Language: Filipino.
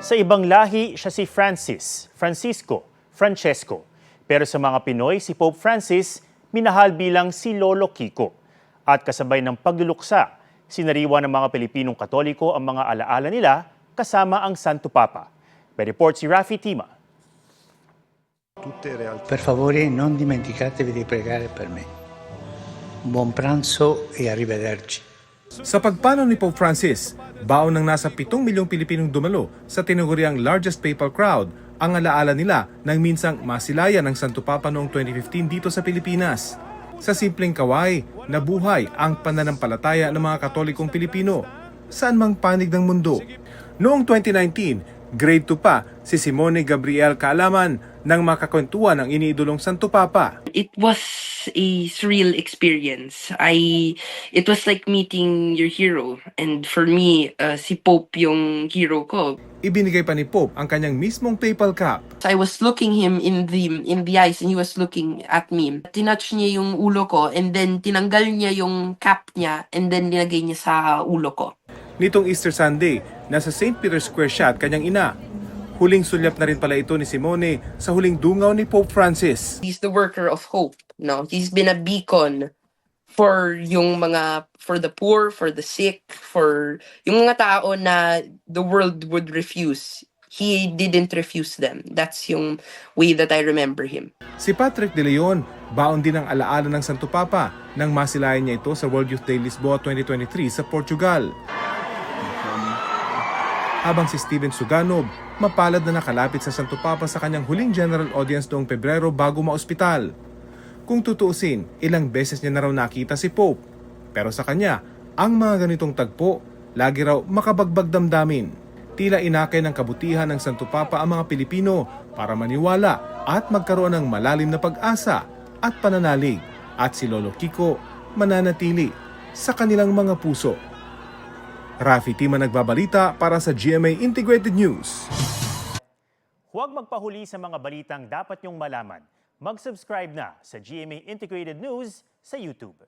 Sa ibang lahi, siya si Francis, Francisco, Francesco. Pero sa mga Pinoy, si Pope Francis minahal bilang si Lolo Kiko. At kasabay ng pagluluksa, sinariwa ng mga Pilipinong Katoliko ang mga alaala nila kasama ang Santo Papa. May report si Rafi Tima. Per favore non dimenticatevi di pregare per me. Buon pranzo e arrivederci. Sa pagpanaw ni Pope Francis, baon ng nasa 7 milyong Pilipinong dumalo sa tinaguriang largest papal crowd ang alaala nila nang minsang masilayan ng Santo Papa noong 2015 dito sa Pilipinas. Sa simpleng kaway, nabuhay ang pananampalataya ng mga Katolikong Pilipino saan mang panig ng mundo. Noong 2019, grade 2 pa si Simone Gabriel Kaalaman nang makakwentuhan ng iniidolong Santo Papa. It was a surreal experience. It was like meeting your hero, and for me, si Pope yung hero ko. Ibinigay pa ni Pope ang kanyang mismong papal cap. I was looking him in the eyes, and he was looking at me. Tinouch niya yung ulo ko, and then tinanggal niya yung cap niya, and then nilagay niya sa ulo ko. Nitong Easter Sunday, nasa St. Peter's Square siya at kanyang ina. Huling sulyap na rin pala ito ni Simone sa huling dungaw ni Pope Francis. He's the worker of hope. No, he's been a beacon for the poor, for the sick, for yung mga tao na the world would refuse. He didn't refuse them. That's yung way that I remember him. Si Patrick De Leon, baon din ang alaala ng Santo Papa nang masilayan niya ito sa World Youth Day Lisboa 2023 sa Portugal. Habang si Steven Suganob, mapalad na nakalapit sa Santo Papa sa kanyang huling general audience noong Pebrero bago maospital. Kung tutuusin, ilang beses niya na raw nakita si Pope. Pero sa kanya, ang mga ganitong tagpo, lagi raw makabagbag damdamin. Tila inakay ng kabutihan ng Santo Papa ang mga Pilipino para maniwala at magkaroon ng malalim na pag-asa at pananalig. At si Lolo Kiko mananatili sa kanilang mga puso. Rafi Tima nagbabalita para sa GMA Integrated News. Huwag magpahuli sa mga balitang dapat niyong malaman. Mag-subscribe na sa GMA Integrated News sa YouTube.